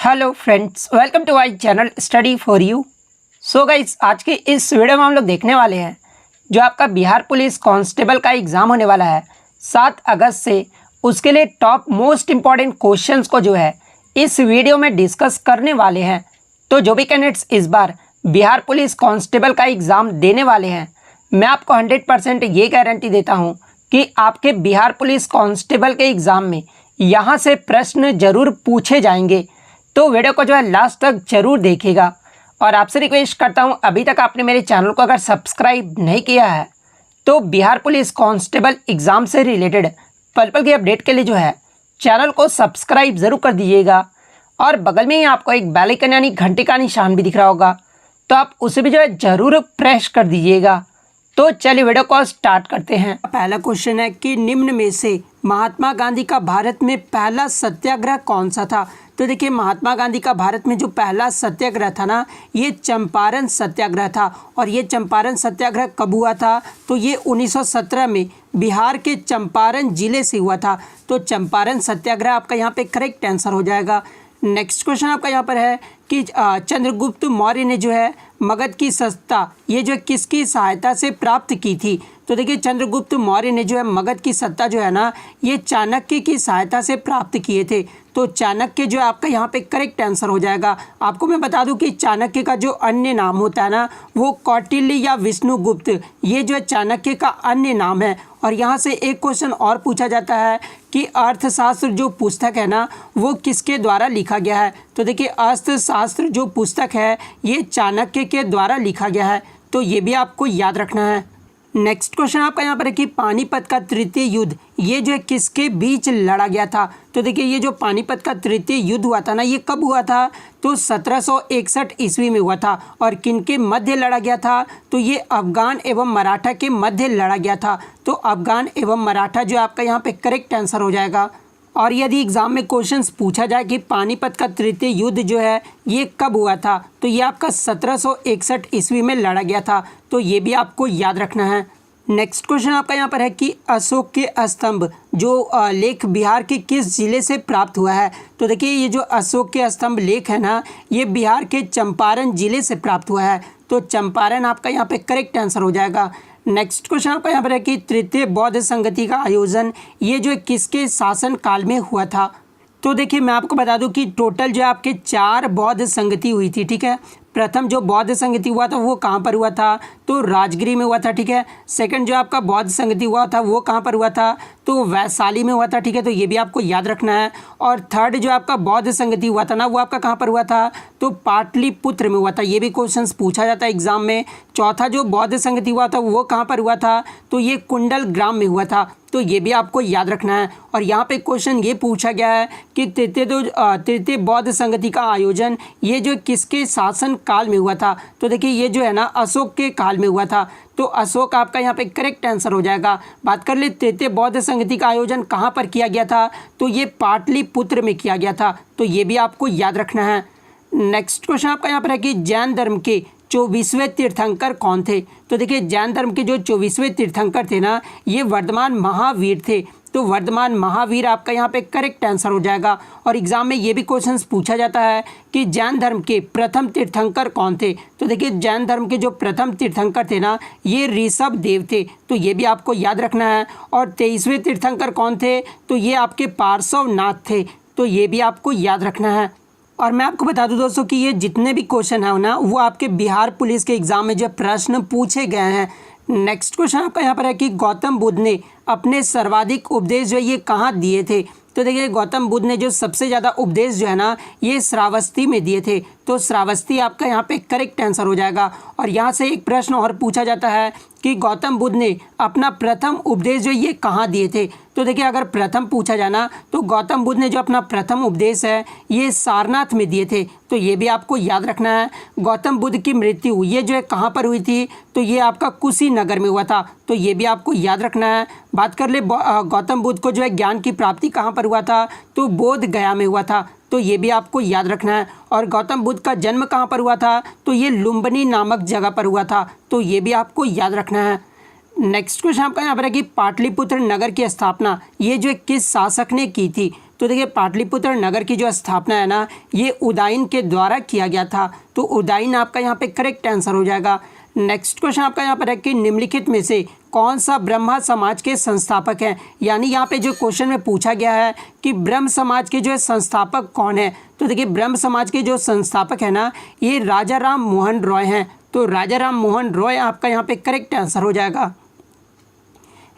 Hello friends, welcome to my channel study for you. So guys, आज की इस video में हम लोग देखने वाले हैं जो आपका बिहार पुलिस कांस्टेबल का एग्ज़ाम होने वाला है 7 अगस्त से। उसके लिए टॉप मोस्ट इम्पॉर्टेंट क्वेश्चंस को जो है इस वीडियो में डिस्कस करने वाले हैं। तो जो भी कैंडिडेट्स इस बार बिहार पुलिस कांस्टेबल का एग्ज़ाम देने वाले हैं, मैं आपको 100% ये गारंटी देता हूँ कि आपके बिहार पुलिस कांस्टेबल के एग्ज़ाम में यहाँ से प्रश्न ज़रूर पूछे जाएंगे। तो वीडियो को जो है लास्ट तक जरूर देखिएगा। और आपसे रिक्वेस्ट करता हूं, अभी तक आपने मेरे चैनल को अगर सब्सक्राइब नहीं किया है तो बिहार पुलिस कांस्टेबल एग्ज़ाम से रिलेटेड पल पल की अपडेट के लिए जो है चैनल को सब्सक्राइब ज़रूर कर दीजिएगा। और बगल में ही आपको एक बेल आइकन यानी घंटे का निशान भी दिख रहा होगा, तो आप उसे भी जो है ज़रूर प्रेस कर दीजिएगा। तो चलिए वीडियो को स्टार्ट करते हैं। पहला क्वेश्चन है कि निम्न में से महात्मा गांधी का भारत में पहला सत्याग्रह कौन सा था। तो देखिए, महात्मा गांधी का भारत में जो पहला सत्याग्रह था ना, ये चंपारण सत्याग्रह था। और ये चंपारण सत्याग्रह कब हुआ था? तो ये 1917 में बिहार के चंपारण जिले से हुआ था। तो चंपारण सत्याग्रह आपका यहाँ पे करेक्ट आंसर हो जाएगा। नेक्स्ट क्वेश्चन आपका यहाँ पर है कि चंद्रगुप्त मौर्य ने जो है मगध की सत्ता ये जो किसकी सहायता से प्राप्त की थी। तो देखिए, चंद्रगुप्त मौर्य ने जो है मगध की सत्ता जो है ना, ये चाणक्य की सहायता से प्राप्त किए थे। तो चाणक्य जो है आपका यहाँ पे करेक्ट आंसर हो जाएगा। आपको मैं बता दूं कि चाणक्य का जो अन्य नाम होता है ना, वो कौटिल्य या विष्णुगुप्त, ये जो है चाणक्य का अन्य नाम है। और यहाँ से एक क्वेश्चन और पूछा जाता है कि अर्थशास्त्र जो पुस्तक है ना, वो किसके द्वारा लिखा गया है। तो देखिए, अर्थशास्त्र जो पुस्तक है ये चाणक्य के द्वारा लिखा गया है। तो ये भी आपको याद रखना है। नेक्स्ट क्वेश्चन आपका यहाँ पर है कि पानीपत का तृतीय युद्ध ये जो है किसके बीच लड़ा गया था। तो देखिए, ये जो पानीपत का तृतीय युद्ध हुआ था ना, ये कब हुआ था? तो 1761 ईस्वी में हुआ था। और किनके मध्य लड़ा गया था? तो ये अफगान एवं मराठा के मध्य लड़ा गया था। तो अफगान एवं मराठा जो आपका यहाँ पे करेक्ट आंसर हो जाएगा। और यदि एग्जाम में क्वेश्चंस पूछा जाए कि पानीपत का तृतीय युद्ध जो है ये कब हुआ था, तो ये आपका 1761 ईस्वी में लड़ा गया था। तो ये भी आपको याद रखना है। नेक्स्ट क्वेश्चन आपका यहाँ पर है कि अशोक के स्तंभ जो लेख बिहार के किस जिले से प्राप्त हुआ है। तो देखिए, ये जो अशोक के स्तंभ लेख है ना, ये बिहार के चंपारण जिले से प्राप्त हुआ है। तो चंपारण आपका यहाँ पे करेक्ट आंसर हो जाएगा। नेक्स्ट क्वेश्चन आपका यहाँ पर है कि तृतीय बौद्ध संगति का आयोजन ये जो किसके शासन काल में हुआ था। तो देखिए, मैं आपको बता दूं कि टोटल जो आपके 4 बौद्ध संगति हुई थी। ठीक है, प्रथम जो बौद्ध संगति हुआ था वो कहाँ पर हुआ था? तो राजगिरी में हुआ था। ठीक है, सेकंड जो आपका बौद्ध संगति हुआ था वो कहाँ पर हुआ था? तो वैशाली में हुआ था। ठीक है, तो ये भी आपको याद रखना है। और थर्ड जो आपका बौद्ध संगति हुआ था ना, वो आपका कहाँ पर हुआ था? तो पाटलिपुत्र में हुआ था। ये भी क्वेश्चन पूछा जाता है एग्जाम में। चौथा जो बौद्ध संगति हुआ था वो कहाँ पर हुआ था? तो ये कुंडल ग्राम में हुआ था। तो ये भी आपको याद रखना है। और यहाँ पे क्वेश्चन ये पूछा गया है कि तृतीय बौद्ध संगति का आयोजन ये जो किसके शासन काल में हुआ था। तो देखिए, ये जो है ना अशोक के काल में हुआ था। तो अशोक आपका यहाँ पे करेक्ट आंसर हो जाएगा। बात कर ले तृतीय बौद्ध संगति का आयोजन कहाँ पर किया गया था? तो ये पाटलिपुत्र में किया गया था। तो ये भी आपको याद रखना है। नेक्स्ट क्वेश्चन आपका यहाँ पर है कि जैन धर्म के 24वें तीर्थंकर कौन थे। तो देखिए, जैन धर्म के जो 24वें तीर्थंकर थे ना, ये वर्धमान महावीर थे। तो वर्धमान महावीर आपका यहाँ पे करेक्ट आंसर हो जाएगा। और एग्जाम में ये भी क्वेश्चंस पूछा जाता है कि जैन धर्म के प्रथम तीर्थंकर कौन थे। तो देखिए, जैन धर्म के जो प्रथम तीर्थंकर थे ना, ये ऋषभ देव थे। तो ये भी आपको याद रखना है। और 23वें तीर्थंकर कौन थे? तो ये आपके पार्श्वनाथ थे। तो ये भी आपको याद रखना है। और मैं आपको बता दूं दोस्तों कि ये जितने भी क्वेश्चन है ना, वो आपके बिहार पुलिस के एग्जाम में जो प्रश्न पूछे गए हैं। नेक्स्ट क्वेश्चन आपका यहाँ पर है कि गौतम बुद्ध ने अपने सर्वाधिक उपदेश जो ये कहाँ दिए थे। तो देखिए, गौतम बुद्ध ने जो सबसे ज़्यादा उपदेश जो है ना, ये श्रावस्ती में दिए थे। तो श्रावस्ती आपका यहाँ पे करेक्ट आंसर हो जाएगा। और यहाँ से एक प्रश्न और पूछा जाता है कि गौतम बुद्ध ने अपना प्रथम उपदेश जो ये कहाँ दिए थे। तो देखिए, अगर प्रथम पूछा जाना तो गौतम बुद्ध ने जो अपना प्रथम उपदेश है ये सारनाथ में दिए थे। तो ये भी आपको याद रखना है। गौतम बुद्ध की मृत्यु ये जो है कहाँ पर हुई थी? तो ये आपका कुशीनगर में हुआ था। तो ये भी आपको याद रखना है। बात कर ले गौतम बुद्ध को जो है ज्ञान की प्राप्ति कहाँ पर हुआ था? तो बोध गया में हुआ था। तो ये भी आपको याद रखना है। और गौतम बुद्ध का जन्म कहाँ पर हुआ था? तो ये लुम्बिनी नामक जगह पर हुआ था। तो ये भी आपको याद रखना है। नेक्स्ट क्वेश्चन आपका यहाँ पर है कि पाटलिपुत्र नगर की स्थापना ये जो किस शासक ने की थी। तो देखिए पाटलिपुत्र नगर की जो स्थापना है ना ये उदयन के द्वारा किया गया था, तो उदयन आपका यहाँ पे करेक्ट आंसर हो जाएगा। नेक्स्ट क्वेश्चन आपका यहाँ पर है कि निम्नलिखित में से कौन सा ब्रह्मा समाज के संस्थापक हैं, यानी यहाँ पे जो क्वेश्चन में पूछा गया है कि ब्रह्म समाज के जो है संस्थापक कौन है, तो देखिए ब्रह्म समाज के जो संस्थापक है ना ये राजा राम मोहन रॉय हैं, तो राजा राम मोहन रॉय आपका यहाँ पे करेक्ट आंसर हो जाएगा।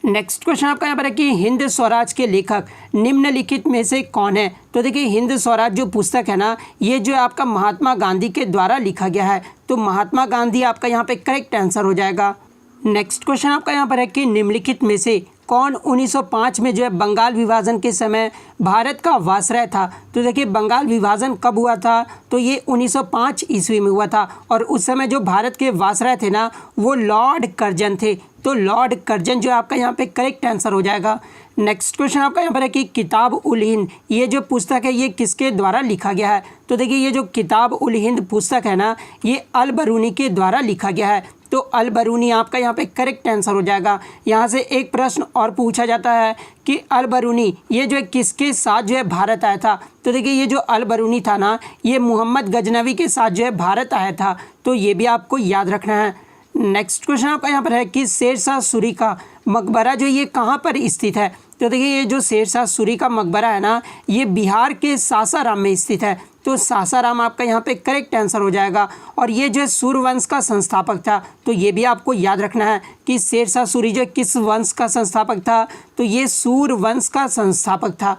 नेक्स्ट क्वेश्चन आपका यहाँ पर है कि हिंद स्वराज के लेखक निम्नलिखित में से कौन है, तो देखिए हिंद स्वराज जो पुस्तक है ना ये जो आपका महात्मा गांधी के द्वारा लिखा गया है, तो महात्मा गांधी आपका यहाँ पे करेक्ट आंसर हो जाएगा। नेक्स्ट क्वेश्चन आपका यहाँ पर है कि निम्नलिखित में से कौन 1905 में जो है बंगाल विभाजन के समय भारत का वायसराय था, तो देखिए बंगाल विभाजन कब हुआ था, तो ये 1905 ईस्वी में हुआ था और उस समय जो भारत के वायसराय थे ना वो लॉर्ड कर्जन थे, तो लॉर्ड कर्जन जो आपका यहाँ पे करेक्ट आंसर हो जाएगा। नेक्स्ट क्वेश्चन आपका यहाँ पर है कि किताब उल हिंद ये जो पुस्तक है ये किसके द्वारा लिखा गया है, तो देखिए ये जो किताब उल हिंद पुस्तक है ना ये अल बरूनी के द्वारा लिखा गया है, तो अल बरूनी आपका यहाँ पे करेक्ट आंसर हो जाएगा। यहाँ से एक प्रश्न और पूछा जाता है कि अल बरूनी ये जो है किसके साथ जो है भारत आया था, तो देखिए ये जो अल बरूनी था ना ये मोहम्मद गजनवी के साथ जो है भारत आया था, तो ये भी आपको याद रखना है। नेक्स्ट क्वेश्चन आपका यहाँ पर है कि शेरशाह सूरी का मकबरा जो ये कहाँ पर स्थित है, तो देखिए ये जो शेरशाह सूरी का मकबरा है ना ये बिहार के सासाराम में स्थित है, तो सासाराम आपका यहाँ पे करेक्ट आंसर हो जाएगा। और ये जो है सूर्यवंश का संस्थापक था, तो ये भी आपको याद रखना है कि शेरशाह सूरी जो किस वंश का संस्थापक था, तो ये सूर्यवंश का संस्थापक था।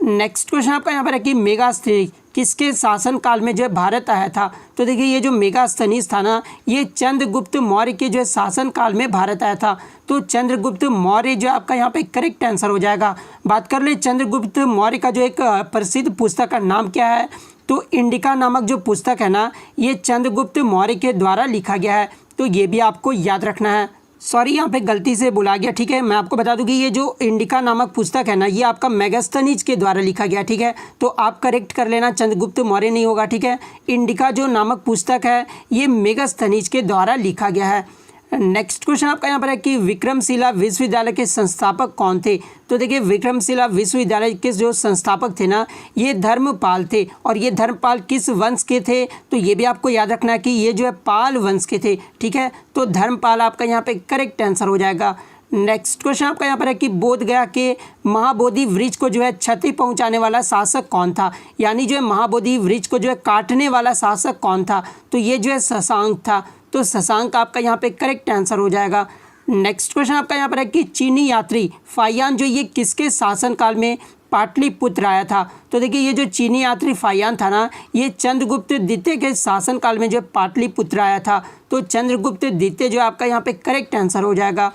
नेक्स्ट क्वेश्चन आपका यहाँ पर है कि मेगास्थनीज किसके शासनकाल में जो है भारत आया था, तो देखिए ये जो मेगास्थनीज था ना ये चंद्रगुप्त मौर्य के जो है शासनकाल में भारत आया था, तो चंद्रगुप्त मौर्य जो आपका यहाँ पे करेक्ट आंसर हो जाएगा। बात कर ले चंद्रगुप्त मौर्य का जो एक प्रसिद्ध पुस्तक का नाम क्या है, तो इंडिका नामक जो पुस्तक है ना ये चंद्रगुप्त मौर्य के द्वारा लिखा गया है, तो ये भी आपको याद रखना है। सॉरी यहाँ पे गलती से बोला गया, ठीक है। मैं आपको बता दूं कि ये जो इंडिका नामक पुस्तक है ना ये आपका मेगास्थनीज के द्वारा लिखा गया, ठीक है, तो आप करेक्ट कर लेना, चंद्रगुप्त मौर्य नहीं होगा, ठीक है। इंडिका जो नामक पुस्तक है ये मेगास्थनीज के द्वारा लिखा गया है। नेक्स्ट क्वेश्चन आपका यहाँ पर है कि विक्रमशिला विश्वविद्यालय के संस्थापक कौन थे, तो देखिए विक्रमशिला विश्वविद्यालय के जो संस्थापक थे ना ये धर्मपाल थे, और ये धर्मपाल किस वंश के थे, तो ये भी आपको याद रखना है कि ये जो है पाल वंश के थे, ठीक है, तो धर्मपाल आपका यहाँ पे करेक्ट आंसर हो जाएगा। नेक्स्ट क्वेश्चन आपका यहाँ पर है कि बोध गया के महाबोधि वृक्ष को जो है क्षति पहुँचाने वाला शासक कौन था, यानी जो है महाबोधि वृक्ष को जो है काटने वाला शासक कौन था, तो ये जो है शशांक था, तो शशांक आपका यहाँ पे करेक्ट आंसर हो जाएगा। नेक्स्ट क्वेश्चन आपका यहाँ पर है कि चीनी यात्री फाहियान जो ये किसके शासनकाल में पाटलिपुत्र आया था, तो देखिए ये जो चीनी यात्री फाहियान था ना ये चंद्रगुप्त द्वितीय के शासनकाल में जो पाटलिपुत्र आया था, तो चंद्रगुप्त द्वितीय जो आपका यहाँ पे करेक्ट आंसर हो जाएगा।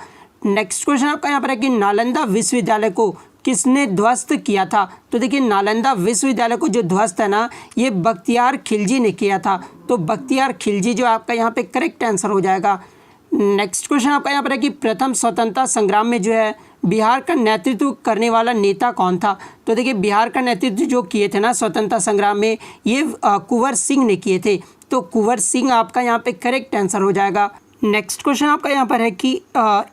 नेक्स्ट क्वेश्चन आपका यहाँ पर है कि नालंदा विश्वविद्यालय को किसने ध्वस्त किया था, तो देखिए नालंदा विश्वविद्यालय को जो ध्वस्त है ना ये बख्तियार खिलजी ने किया था, तो बख्तियार खिलजी जो आपका यहाँ पे करेक्ट आंसर हो जाएगा। नेक्स्ट क्वेश्चन आपका यहाँ पर है कि प्रथम स्वतंत्रता संग्राम में जो है बिहार का नेतृत्व करने वाला नेता कौन था, तो देखिए बिहार का नेतृत्व जो किए थे ना स्वतंत्रता संग्राम में ये कुंवर सिंह ने किए थे, तो कुंवर सिंह आपका यहाँ पे करेक्ट आंसर हो जाएगा। नेक्स्ट क्वेश्चन आपका यहाँ पर है कि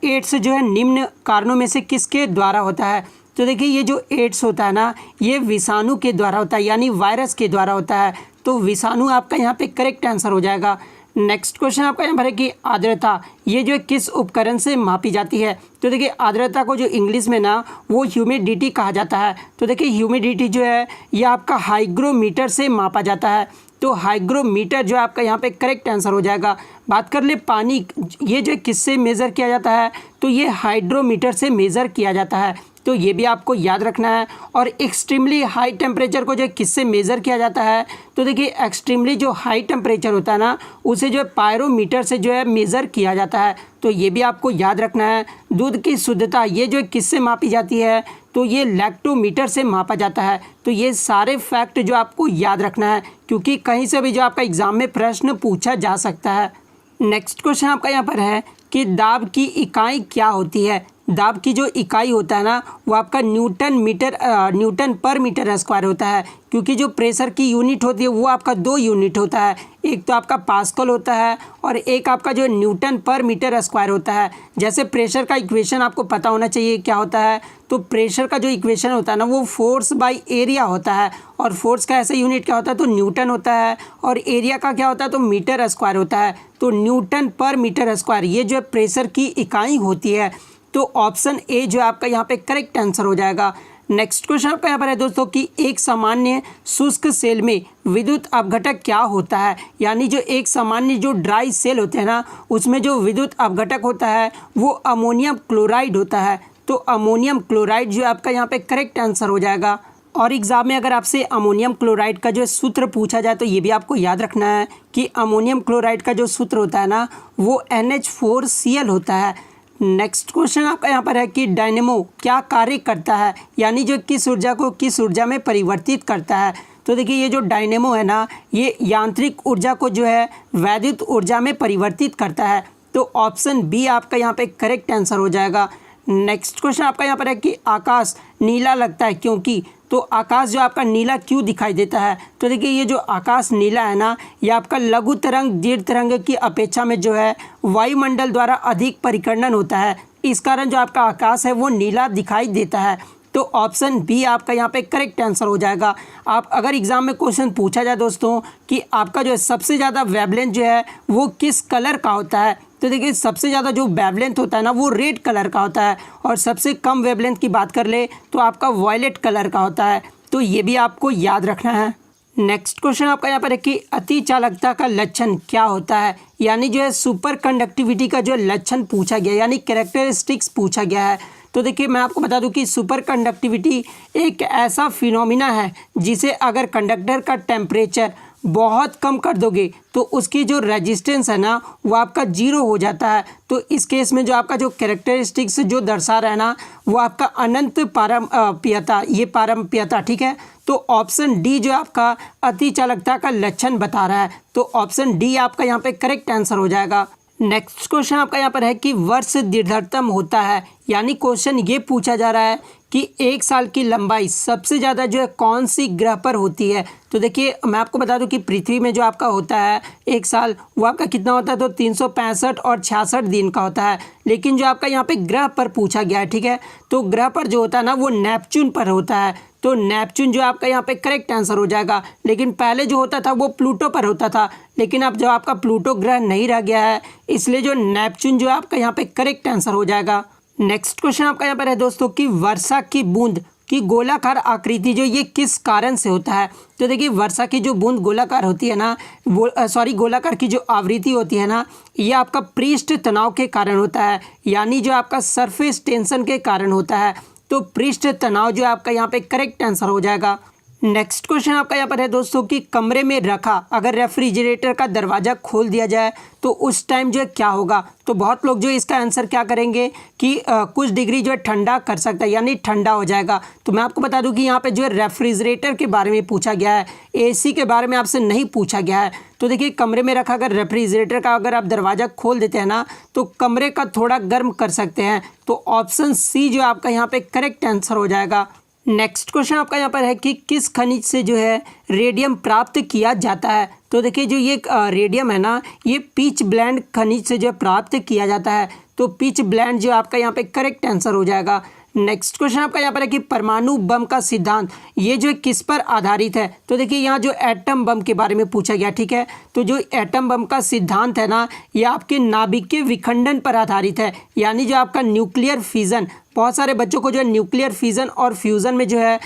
एड्स जो है निम्न कारणों में से किसके द्वारा होता है, तो देखिए ये जो एड्स होता है ना ये विषाणु के द्वारा होता है, यानी वायरस के द्वारा होता है, तो विषाणु आपका यहाँ पे करेक्ट आंसर हो जाएगा। नेक्स्ट क्वेश्चन आपका यहाँ पर है कि आर्द्रता ये जो किस उपकरण से मापी जाती है, तो देखिए आर्द्रता को जो इंग्लिश में ना वो ह्यूमिडिटी कहा जाता है, तो देखिए ह्यूमिडिटी जो है ये आपका हाइग्रोमीटर से मापा जाता है, तो हाइग्रोमीटर जो आपका यहाँ पे करेक्ट आंसर हो जाएगा। बात कर ले पानी ये जो किससे मेज़र किया जाता है, तो ये हाइड्रोमीटर से मेज़र किया जाता है, तो ये भी आपको याद रखना है। और एक्सट्रीमली हाई टेम्परेचर को जो किससे मेज़र किया जाता है, तो देखिए एक्सट्रीमली जो हाई टेम्परेचर होता है ना उसे जो है पायरोमीटर से जो है मेज़र किया जाता है, तो ये भी आपको याद रखना है। दूध की शुद्धता ये जो किससे मापी जाती है, तो ये लैक्टोमीटर से मापा जाता है, तो ये सारे फैक्ट जो आपको याद रखना है क्योंकि कहीं से भी जो आपका एग्ज़ाम में प्रश्न पूछा जा सकता है। नेक्स्ट क्वेश्चन आपका यहाँ पर है कि दाब की इकाई क्या होती है, दाब की जो इकाई होता है ना वो आपका न्यूटन पर मीटर स्क्वायर होता है, क्योंकि जो प्रेशर की यूनिट होती है वो आपका 2 यूनिट होता है, एक तो आपका पास्कल होता है और एक आपका जो न्यूटन पर मीटर स्क्वायर होता है। जैसे प्रेशर का इक्वेशन आपको पता होना चाहिए क्या होता है, तो प्रेशर का जो इक्वेशन होता है ना वो फोर्स बाय एरिया होता है, और फोर्स का ऐसा यूनिट क्या होता है तो न्यूटन होता है, और एरिया का क्या होता है तो मीटर स्क्वायर होता है। तो न्यूटन पर मीटर स्क्वायर ये जो है प्रेशर की इकाई होती है। तो ऑप्शन ए जो है आपका यहाँ पे करेक्ट आंसर हो जाएगा। नेक्स्ट क्वेश्चन आपका यहाँ पर है दोस्तों कि एक सामान्य शुष्क सेल में विद्युत अपघटक क्या होता है, यानी जो एक सामान्य जो ड्राई सेल होते हैं ना उसमें जो विद्युत अपघटक होता है वो अमोनियम क्लोराइड होता है। तो अमोनियम क्लोराइड जो आपका यहाँ पे करेक्ट आंसर हो जाएगा। और एग्जाम में अगर आपसे अमोनियम क्लोराइड का जो सूत्र पूछा जाए तो ये भी आपको याद रखना है कि अमोनियम क्लोराइड का जो सूत्र होता है ना वो NH4Cl होता है। नेक्स्ट क्वेश्चन आपका यहाँ पर है कि डायनेमो क्या कार्य करता है, यानी जो किस ऊर्जा को किस ऊर्जा में परिवर्तित करता है। तो देखिए ये जो डायनेमो है ना ये यांत्रिक ऊर्जा को जो है वैद्युत ऊर्जा में परिवर्तित करता है। तो ऑप्शन बी आपका यहाँ पे करेक्ट आंसर हो जाएगा। नेक्स्ट क्वेश्चन आपका यहाँ पर है कि आकाश नीला लगता है क्योंकि, तो आकाश जो आपका नीला क्यों दिखाई देता है। तो देखिए ये जो आकाश नीला है ना ये आपका लघु तरंग दीर्घ तरंग की अपेक्षा में जो है वायुमंडल द्वारा अधिक परिकर्णन होता है, इस कारण जो आपका आकाश है वो नीला दिखाई देता है। तो ऑप्शन बी आपका यहाँ पे करेक्ट आंसर हो जाएगा। आप अगर एग्जाम में क्वेश्चन पूछा जाए दोस्तों कि आपका जो है सबसे ज़्यादा वेवलेंथ जो है वो किस कलर का होता है, तो देखिए सबसे ज़्यादा जो वेवलेंथ होता है ना वो रेड कलर का होता है, और सबसे कम वेवलेंथ की बात कर ले तो आपका वॉयलेट कलर का होता है। तो ये भी आपको याद रखना है। नेक्स्ट क्वेश्चन आपका यहाँ पर है कि अति चालकता का लक्षण क्या होता है, यानी जो है सुपर कंडक्टिविटी का जो लक्षण पूछा गया यानी कैरेक्टरिस्टिक्स पूछा गया है। तो देखिए मैं आपको बता दूं कि सुपर कंडक्टिविटी एक ऐसा फिनोमिना है जिसे अगर कंडक्टर का टेम्परेचर बहुत कम कर दोगे तो उसकी जो रेजिस्टेंस है ना वो आपका जीरो हो जाता है। तो इस केस में जो आपका जो कैरेक्टरिस्टिक्स जो दर्शा रहा है ना वो आपका अनंत पारम्यता, ठीक है। तो ऑप्शन डी जो आपका अति चालकता का लक्षण बता रहा है। तो ऑप्शन डी आपका यहाँ पे करेक्ट आंसर हो जाएगा। नेक्स्ट क्वेश्चन आपका यहाँ पर है कि वर्ष दीर्घतम होता है, यानी क्वेश्चन ये पूछा जा रहा है कि एक साल की लंबाई सबसे ज़्यादा जो है कौन सी ग्रह पर होती है। तो देखिए मैं आपको बता दूं कि पृथ्वी में जो आपका होता है एक साल वो आपका कितना होता है तो 365 और 66 दिन का होता है, लेकिन जो आपका यहाँ पे ग्रह पर पूछा गया है, ठीक है, तो ग्रह पर जो होता है ना वो नेपच्यून पर होता है। तो नेपच्यून जो आपका यहाँ पे करेक्ट आंसर हो जाएगा। लेकिन पहले जो होता था वो प्लूटो पर होता था, लेकिन अब जो आपका प्लूटो ग्रह नहीं रह गया है इसलिए जो नेपच्यून जो आपका यहाँ पे करेक्ट आंसर हो जाएगा। नेक्स्ट क्वेश्चन आपका यहाँ पर है दोस्तों कि वर्षा की बूंद की गोलाकार आकृति जो ये किस कारण से होता है। तो देखिए वर्षा की जो बूंद गोलाकार होती है ना गोलाकार की जो आवृत्ति होती है ना ये आपका पृष्ठ तनाव के कारण होता है, यानी जो आपका सरफेस टेंशन के कारण होता है। तो पृष्ठ तनाव जो आपका यहाँ पे करेक्ट आंसर हो जाएगा। नेक्स्ट क्वेश्चन आपका यहाँ पर है दोस्तों कि कमरे में रखा अगर रेफ्रिजरेटर का दरवाज़ा खोल दिया जाए तो उस टाइम जो है क्या होगा। तो बहुत लोग जो इसका आंसर क्या करेंगे कि कुछ डिग्री जो है ठंडा कर सकता है, यानी ठंडा हो जाएगा। तो मैं आपको बता दूं कि यहाँ पे जो है रेफ्रिजरेटर के बारे में पूछा गया है, एसी के बारे में आपसे नहीं पूछा गया है। तो देखिए कमरे में रखा अगर रेफ्रिजरेटर का अगर आप दरवाज़ा खोल देते हैं ना तो कमरे का थोड़ा गर्म कर सकते हैं। तो ऑप्शन सी जो आपका यहाँ पे करेक्ट आंसर हो जाएगा। नेक्स्ट क्वेश्चन आपका यहाँ पर है कि किस खनिज से जो है रेडियम प्राप्त किया जाता है। तो देखिए जो ये रेडियम है ना ये पिच ब्लेंड खनिज से जो है प्राप्त किया जाता है। तो पिच ब्लेंड जो आपका यहाँ पे करेक्ट आंसर हो जाएगा। नेक्स्ट क्वेश्चन आपका यहाँ पर है कि परमाणु बम का सिद्धांत ये जो किस पर आधारित है। तो देखिए यहाँ जो एटम बम के बारे में पूछा गया, ठीक है। तो जो एटम बम का सिद्धांत है ना ये आपके नाभिकीय विखंडन पर आधारित है, यानी जो आपका न्यूक्लियर फिजन, बहुत सारे बच्चों को जो है न्यूक्लियर फिजन और फ्यूज़न में जो है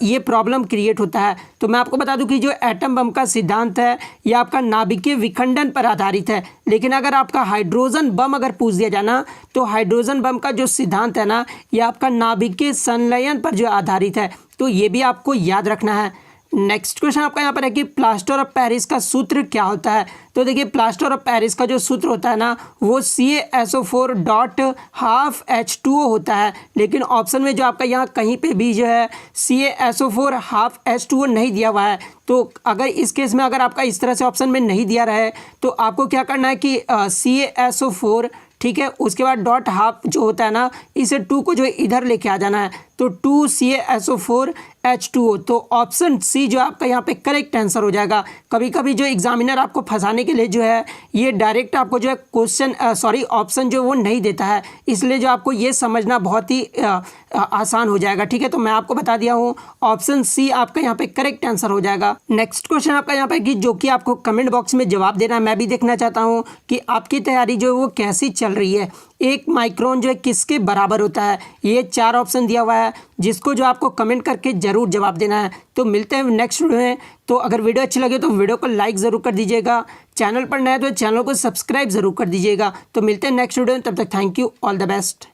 ये प्रॉब्लम क्रिएट होता है। तो मैं आपको बता दूं कि जो एटम बम का सिद्धांत है ये आपका नाभिकीय विखंडन पर आधारित है। लेकिन अगर आपका हाइड्रोजन बम अगर पूछ दिया जाए ना तो हाइड्रोजन बम का जो सिद्धांत है ना ये आपका नाभिकीय संलयन पर जो आधारित है। तो ये भी आपको याद रखना है। नेक्स्ट क्वेश्चन आपका यहाँ पर है कि प्लास्टर ऑफ पेरिस का सूत्र क्या होता है। तो देखिए प्लास्टर ऑफ पेरिस का जो सूत्र होता है ना वो CaSO4.12H2O होता है। लेकिन ऑप्शन में जो आपका यहाँ कहीं पे भी जो है CaSO4.12H2O नहीं दिया हुआ है। तो अगर इस केस में अगर आपका इस तरह से ऑप्शन में नहीं दिया रहा है तो आपको क्या करना है कि CaSO4 ठीक है। उसके बाद डॉट हाफ जो होता है ना, इसे 2 को जो है इधर लेके आ जाना है, तो 2CaSO4H2O। तो ऑप्शन सी जो आपका यहाँ पे करेक्ट आंसर हो जाएगा। कभी कभी जो एग्जामिनर आपको फंसाने के लिए जो है ये डायरेक्ट आपको जो है क्वेश्चन ऑप्शन जो वो नहीं देता है, इसलिए जो आपको ये समझना बहुत ही आसान हो जाएगा, ठीक है। तो मैं आपको बता दिया हूँ ऑप्शन सी आपका यहाँ पे करेक्ट आंसर हो जाएगा। नेक्स्ट क्वेश्चन आपका यहाँ पे कि जो कि आपको कमेंट बॉक्स में जवाब देना है, मैं भी देखना चाहता हूँ कि आपकी तैयारी जो है वो कैसी चल रही है। 1 माइक्रोन जो है किसके बराबर होता है, ये 4 ऑप्शन दिया हुआ है, जिसको जो आपको कमेंट करके ज़रूर जवाब देना है। तो मिलते हैं नेक्स्ट वीडियो में। तो अगर वीडियो अच्छी लगे तो वीडियो को लाइक ज़रूर कर दीजिएगा, चैनल पर नया है तो चैनल को सब्सक्राइब ज़रूर कर दीजिएगा। तो मिलते हैं नेक्स्ट वीडियो में, तब तक thank you, all the best.